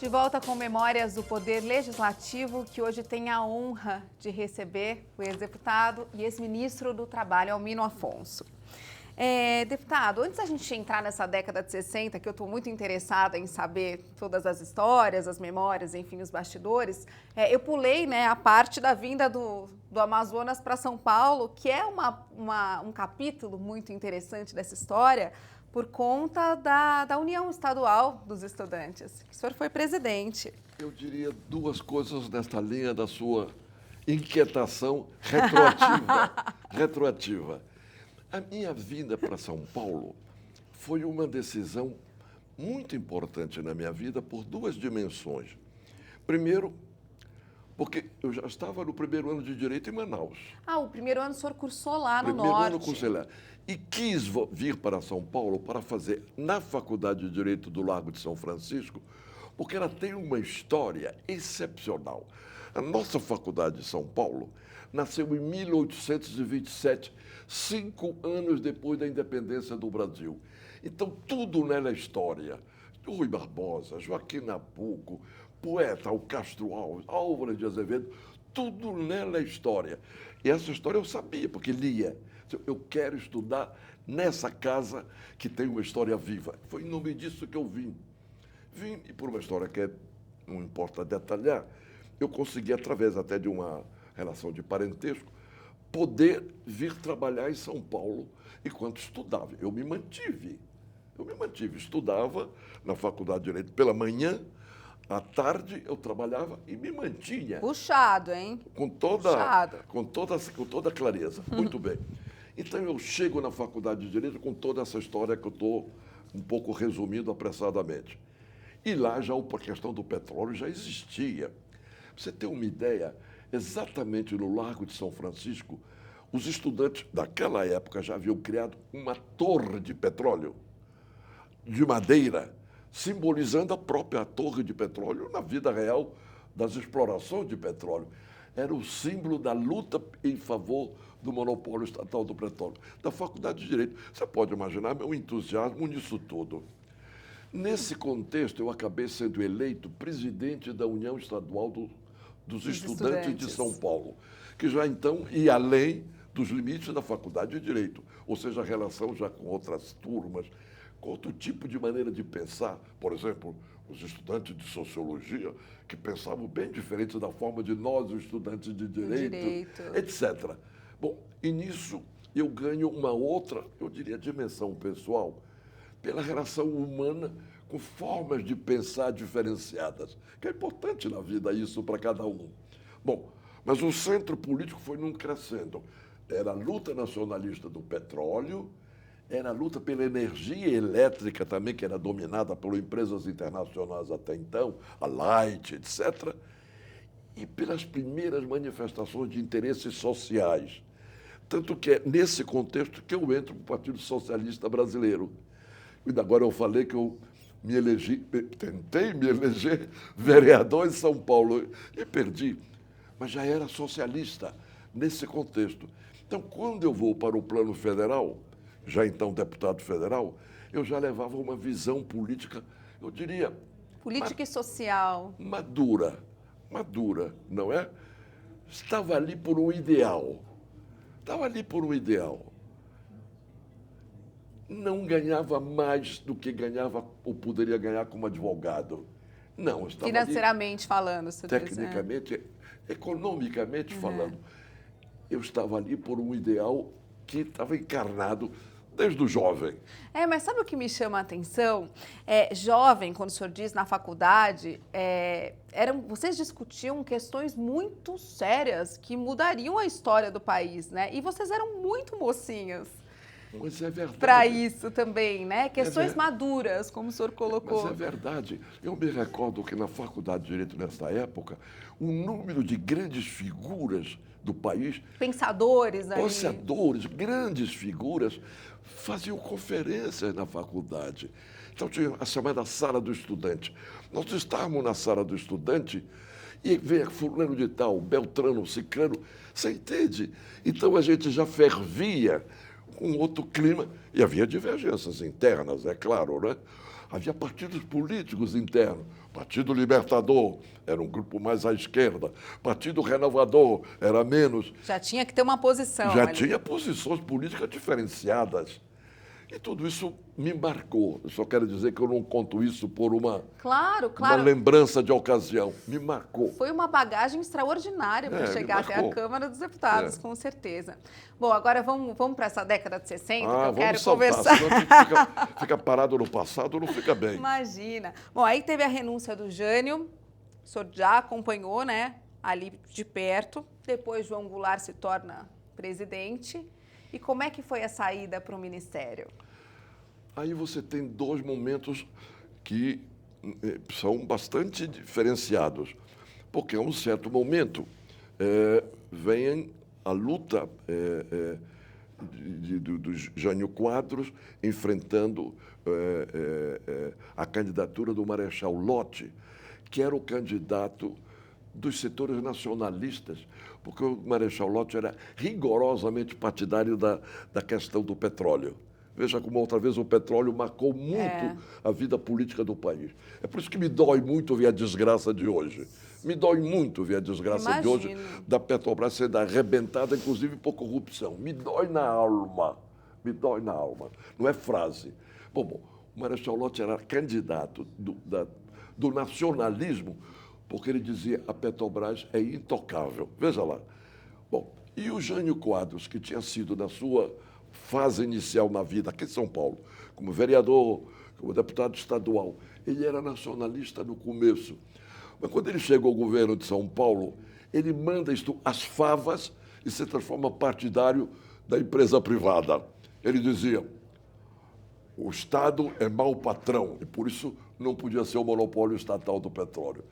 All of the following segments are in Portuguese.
De volta com Memórias do Poder Legislativo, que hoje tem a honra de receber o ex-deputado e ex-ministro do Trabalho, Almino Afonso. Deputado, antes da gente entrar nessa década de 60, que eu estou muito interessada em saber todas as histórias, as memórias, enfim, os bastidores, eu pulei, a parte da vinda do Amazonas para São Paulo, que é um capítulo muito interessante dessa história, por conta da União Estadual dos Estudantes. O senhor foi presidente. Eu diria duas coisas nesta linha da sua inquietação retroativa. A minha vinda para São Paulo foi uma decisão muito importante na minha vida por duas dimensões. Primeiro, porque eu já estava no primeiro ano de Direito em Manaus. O primeiro ano o senhor cursou lá no Primeiro Norte. ano cursei lá. E quis vir para São Paulo para fazer na Faculdade de Direito do Largo de São Francisco, porque ela tem uma história excepcional. A nossa Faculdade de São Paulo nasceu em 1827, 5 anos depois da independência do Brasil. Então, tudo nela é história. Rui Barbosa, Joaquim Nabuco, poeta, o Castro Alves, Álvares de Azevedo, tudo nela é história. E essa história eu sabia, porque lia. Eu quero estudar nessa casa que tem uma história viva. Foi em nome disso que eu vim. Vim, e por uma história que não importa detalhar, eu consegui, através até de uma relação de parentesco, poder vir trabalhar em São Paulo enquanto estudava. Eu me mantive, estudava na Faculdade de Direito pela manhã, à tarde eu trabalhava e me mantinha. Puxado, hein? Com toda clareza. Muito bem. Então, eu chego na Faculdade de Direito com toda essa história que eu estou um pouco resumindo apressadamente. E lá já a questão do petróleo já existia. Pra você ter uma ideia, exatamente no Largo de São Francisco, os estudantes daquela época já haviam criado uma torre de petróleo, de madeira, simbolizando a própria torre de petróleo na vida real das explorações de petróleo. Era o símbolo da luta em favor do monopólio estatal do petróleo. Da Faculdade de Direito. Você pode imaginar meu entusiasmo nisso tudo. Nesse contexto, eu acabei sendo eleito presidente da União Estadual dos Estudantes de São Paulo, que já então ia além dos limites da Faculdade de Direito, ou seja, a relação já com outras turmas, com outro tipo de maneira de pensar. Por exemplo, os estudantes de Sociologia, que pensavam bem diferente da forma de nós, os estudantes de Direito. Etc. Bom, e nisso eu ganho uma outra, eu diria, dimensão pessoal, pela relação humana com formas de pensar diferenciadas, que é importante na vida isso para cada um. Bom, mas o centro político foi num crescendo. Era a luta nacionalista do petróleo, era a luta pela energia elétrica também, que era dominada por empresas internacionais até então, a Light, etc., e pelas primeiras manifestações de interesses sociais. Tanto que é nesse contexto que eu entro para o Partido Socialista Brasileiro. E agora eu falei que eu tentei me eleger vereador em São Paulo e perdi, mas já era socialista nesse contexto. Então, quando eu vou para o plano federal, já então deputado federal, eu já levava uma visão política, eu diria... Política e social. Madura, não é? Estava ali por um ideal. Não ganhava mais do que ganhava ou poderia ganhar como advogado. Não, estava financeiramente falando, se tecnicamente, economicamente falando. Eu estava ali por um ideal que estava encarnado desde o jovem. Mas sabe o que me chama a atenção? Jovem, quando o senhor diz na faculdade, vocês discutiam questões muito sérias que mudariam a história do país, né? E vocês eram muito mocinhos. Mas é verdade. Para isso também, né? Questões maduras, como o senhor colocou. Mas é verdade. Eu me recordo que na Faculdade de Direito, nessa época, o número de grandes figuras do país... Pensadores grandes figuras, faziam conferências na faculdade. Então, tinha a chamada Sala do Estudante. Nós estávamos na Sala do Estudante e vem fulano de tal, Beltrano, Cicrano, você entende? Então, a gente já fervia com outro clima, e havia divergências internas, é claro, né? Havia partidos políticos internos. Partido Libertador era um grupo mais à esquerda. Partido Renovador era menos. Já tinha que ter uma posição Já ali. tinha posições políticas diferenciadas. E tudo isso me marcou. Eu só quero dizer que eu não conto isso por uma Claro, uma claro. lembrança de ocasião. Me marcou. Foi uma bagagem extraordinária para Me chegar até a marcou. Câmara dos Deputados, com certeza. Bom, agora vamos para essa década de 60, que eu Vamos quero saltar, conversar. senão a gente fica parado no passado, não fica bem. Imagina. Bom, aí teve a renúncia do Jânio, o senhor já acompanhou, né, ali de perto. Depois João Goulart se torna presidente. E como é que foi a saída para o ministério? Aí você tem dois momentos que são bastante diferenciados. Porque a um certo momento vem a luta do Jânio Quadros enfrentando a candidatura do Marechal Lott, que era o candidato dos setores nacionalistas, porque o Marechal Lott era rigorosamente partidário da questão do petróleo. Veja como outra vez o petróleo marcou muito a vida política do país. É por isso que me dói muito ver a desgraça de hoje. Me dói muito ver a desgraça de hoje da Petrobras sendo arrebentada, inclusive por corrupção. Me dói na alma. Me dói na alma. Não é frase. Bom, o Marechal Lott era candidato do nacionalismo, porque ele dizia a Petrobras é intocável. Veja lá. Bom, e o Jânio Quadros, que tinha sido na sua fase inicial na vida, aqui em São Paulo, como vereador, como deputado estadual, ele era nacionalista no começo. Mas quando ele chega ao governo de São Paulo, ele manda isto às favas e se transforma partidário da empresa privada. Ele dizia, o Estado é mau patrão e por isso não podia ser o monopólio estatal do petróleo.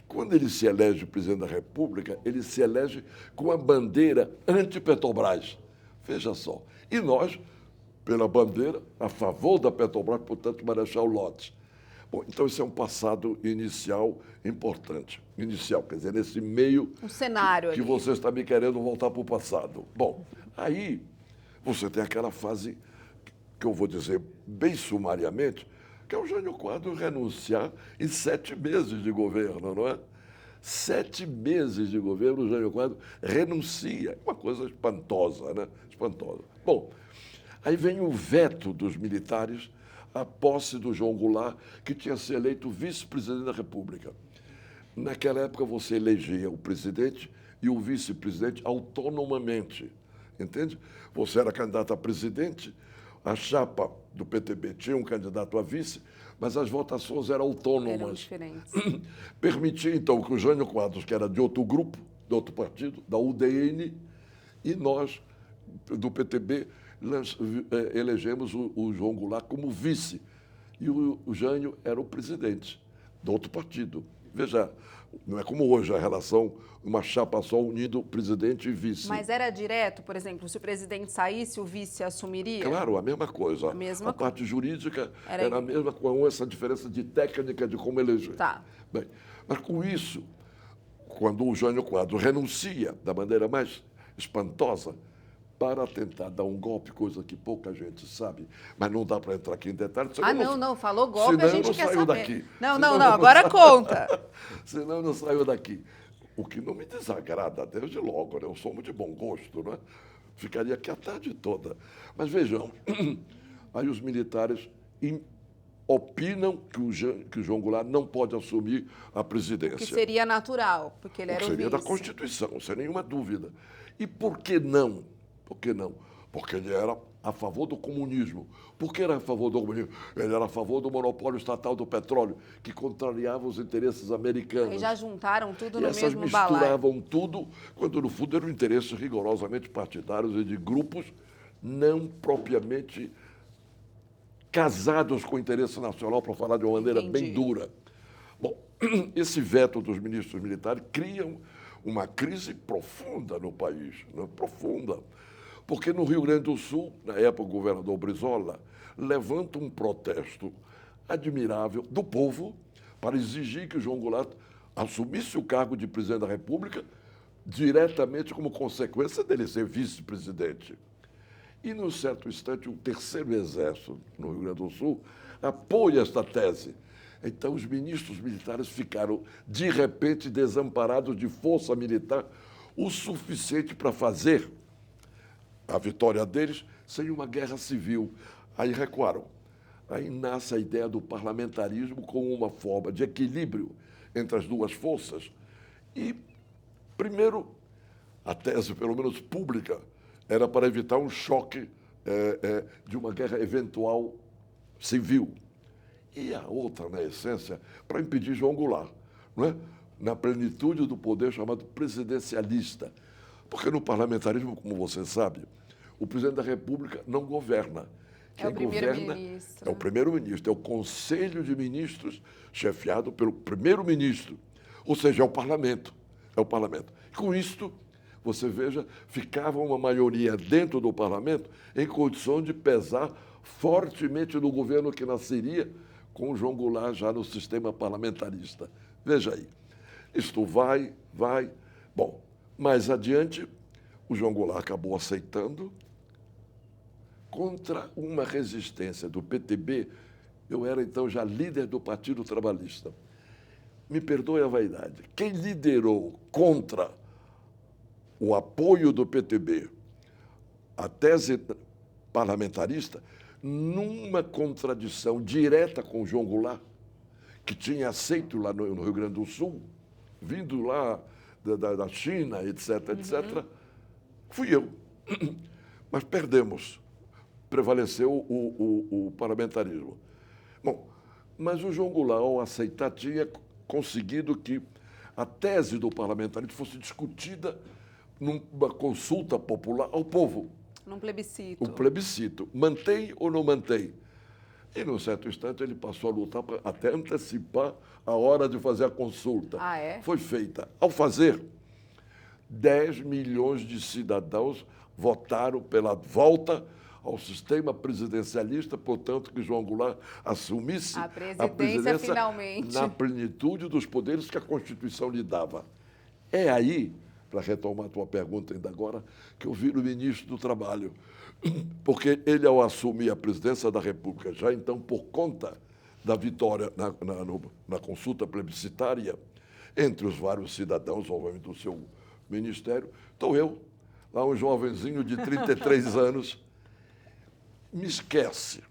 Quando ele se elege presidente da República, ele se elege com a bandeira anti-Petrobras. Veja só. E nós, pela bandeira, a favor da Petrobras, portanto, Marechal Lott. Bom, então esse é um passado inicial importante. Inicial, quer dizer, nesse meio um cenário que você está me querendo voltar para o passado. Bom, aí você tem aquela fase que eu vou dizer bem sumariamente, que é o Jânio Quadros renunciar em 7 meses de governo, não é? 7 meses de governo, o Jânio Quadros renuncia. Uma coisa espantosa, né? Espantosa. Bom, aí vem o veto dos militares à posse do João Goulart, que tinha sido eleito vice-presidente da República. Naquela época, você elegia o presidente e o vice-presidente autonomamente, entende? Você era candidato a presidente, a chapa do PTB tinha um candidato a vice, mas as votações eram autônomas. Eram diferentes. Permitia, então, que o Jânio Quadros, que era de outro grupo, de outro partido, da UDN, e nós, do PTB, elegemos o João Goulart como vice. E o Jânio era o presidente de outro partido. Veja, não é como hoje a relação, uma chapa só unindo presidente e vice. Mas era direto, por exemplo, se o presidente saísse, o vice assumiria? Claro, a mesma coisa. A parte jurídica era a mesma, com essa diferença de técnica de como eleger. Tá. Bem, mas com isso, quando o Jânio Quadros renuncia da maneira mais espantosa para tentar dar um golpe, coisa que pouca gente sabe, mas não dá para entrar aqui em detalhes. Não, falou golpe, a gente quer saber. Daqui. Não, agora conta. Senão não saiu daqui. O que não me desagrada, desde logo, né? Eu sou muito de bom gosto, né? Ficaria aqui a tarde toda. Mas vejam, aí os militares opinam que o João Goulart não pode assumir a presidência. Que seria natural, porque ele era o vice. Seria da Constituição, sem nenhuma dúvida. E por que não? Por que não? Porque ele era a favor do comunismo. Por que era a favor do comunismo? Ele era a favor do monopólio estatal do petróleo, que contrariava os interesses americanos. E já juntaram tudo no mesmo balaio. Essas misturavam tudo, quando no fundo eram interesses rigorosamente partidários e de grupos não propriamente casados com o interesse nacional, para falar de uma maneira bem dura. Bom, esse veto dos ministros militares cria uma crise profunda no país, né? Profunda. Porque no Rio Grande do Sul, na época, o governador Brizola levanta um protesto admirável do povo para exigir que o João Goulart assumisse o cargo de presidente da República diretamente como consequência dele ser vice-presidente. E, num certo instante, o terceiro exército no Rio Grande do Sul apoia esta tese. Então, os ministros militares ficaram, de repente, desamparados de força militar o suficiente para fazer a vitória deles sem uma guerra civil. Aí recuaram. Aí nasce a ideia do parlamentarismo como uma forma de equilíbrio entre as duas forças. E, primeiro, a tese, pelo menos pública, era para evitar um choque de uma guerra eventual civil. E a outra, na essência, para impedir João Goulart, não é? Na plenitude do poder chamado presidencialista. Porque no parlamentarismo, como você sabe, o presidente da República não governa. Quem governa é o primeiro-ministro, é o Conselho de Ministros chefiado pelo primeiro-ministro, ou seja, é o parlamento. É o parlamento. Com isto, você veja, ficava uma maioria dentro do parlamento em condição de pesar fortemente no governo que nasceria com o João Goulart já no sistema parlamentarista. Veja aí, isto vai. Bom, mais adiante, o João Goulart acabou aceitando contra uma resistência do PTB. Eu era, então, já líder do Partido Trabalhista. Me perdoe a vaidade. Quem liderou contra o apoio do PTB à tese parlamentarista, numa contradição direta com João Goulart, que tinha aceito lá no Rio Grande do Sul, vindo lá da China, etc., fui eu. Mas perdemos. Prevaleceu o parlamentarismo. Bom, mas o João Goulart, ao aceitar, tinha conseguido que a tese do parlamentarismo fosse discutida numa consulta popular ao povo. Num plebiscito. O plebiscito. Mantém ou não mantém? E, num certo instante, ele passou a lutar para até antecipar a hora de fazer a consulta. Ah, é? Foi feita. Ao fazer, 10 milhões de cidadãos votaram pela volta ao sistema presidencialista, portanto, que João Goulart assumisse a presidência finalmente na plenitude dos poderes que a Constituição lhe dava. É aí, para retomar a tua pergunta ainda agora, que eu viro ministro do Trabalho. Porque ele, ao assumir a presidência da República, já então por conta da vitória na consulta plebiscitária, entre os vários cidadãos, obviamente, do seu ministério, estou eu, lá um jovenzinho de 33 anos, me esquece.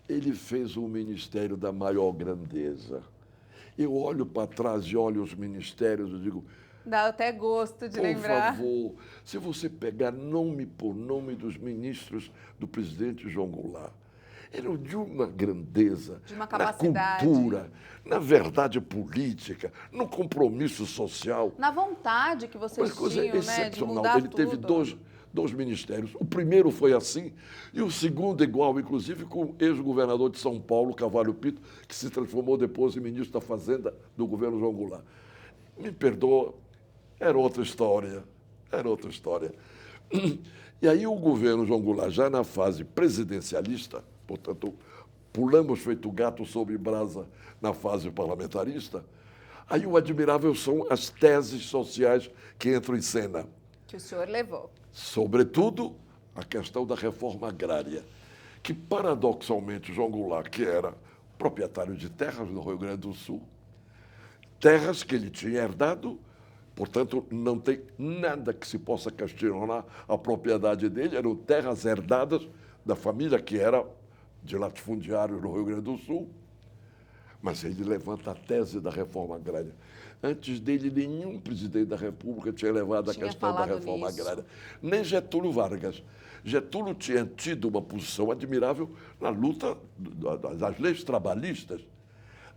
Ele fez um ministério da maior grandeza. Eu olho para trás e olho os ministérios e digo... Dá até gosto de lembrar. Por favor, se você pegar nome por nome dos ministros do presidente João Goulart, eram de uma grandeza, de uma capacidade, na cultura, na verdade política, no compromisso social. Na vontade que vocês tinham, né, de mudar Ele teve dois ministérios. O primeiro foi assim, e o segundo igual, inclusive com o ex-governador de São Paulo, Cavallo Pinto, que se transformou depois em ministro da Fazenda do governo João Goulart. Me perdoa, era outra história. E aí o governo João Goulart, já na fase presidencialista, portanto, pulamos feito gato sobre brasa na fase parlamentarista, aí o admirável são as teses sociais que entram em cena. Que o senhor levou. Sobretudo, a questão da reforma agrária, que, paradoxalmente, João Goulart, que era proprietário de terras no Rio Grande do Sul, terras que ele tinha herdado, portanto, não tem nada que se possa questionar a propriedade dele, eram terras herdadas da família que era de latifundiários no Rio Grande do Sul, mas ele levanta a tese da reforma agrária. Antes dele, nenhum presidente da República tinha levado a questão da reforma agrária. Nem Getúlio Vargas. Getúlio tinha tido uma posição admirável na luta das leis trabalhistas,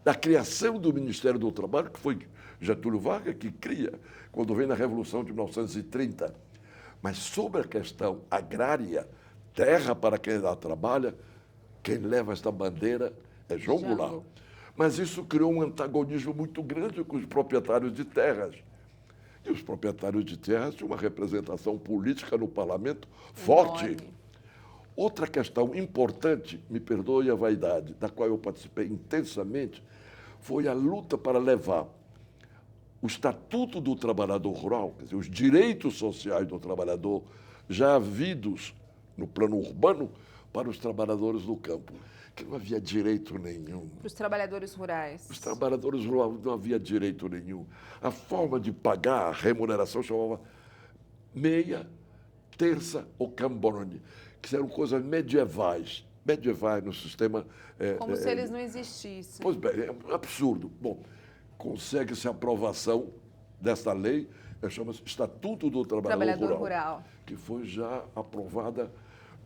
da criação do Ministério do Trabalho, que foi Getúlio Vargas que cria, quando vem na Revolução de 1930. Mas sobre a questão agrária, terra para quem lá trabalha, quem leva esta bandeira é João Goulart. Mas isso criou um antagonismo muito grande com os proprietários de terras. E os proprietários de terras tinham uma representação política no parlamento forte. Enorme. Outra questão importante, me perdoe a vaidade, da qual eu participei intensamente, foi a luta para levar o Estatuto do Trabalhador Rural, quer dizer, os direitos sociais do trabalhador já havidos no plano urbano, para os trabalhadores do campo, que não havia direito nenhum. Para os trabalhadores rurais. Os trabalhadores rurais não havia direito nenhum. A forma de pagar a remuneração chamava meia, terça ou cambrone, que eram coisas medievais no sistema... Como se eles não existissem. Pois bem, é um absurdo. Bom, consegue-se a aprovação desta lei, chama-se Estatuto do Trabalhador Rural, que foi já aprovada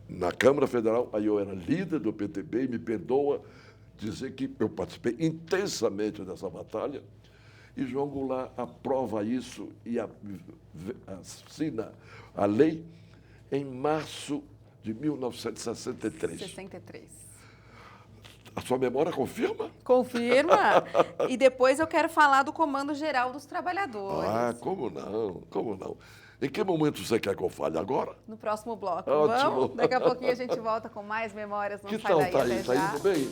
na Câmara Federal. Aí eu era líder do PTB e me perdoa dizer que eu participei intensamente dessa batalha. E João Goulart aprova isso e assina a lei em março de 1963. 63. A sua memória confirma? Confirma. E depois eu quero falar do Comando Geral dos Trabalhadores. Ah, como não? Como não? Em que momento você quer que eu fale agora? No próximo bloco. Ótimo. Vamos? Daqui a pouquinho a gente volta com mais memórias. Não Que sai tal daí, tá até aí? Tá já. indo bem?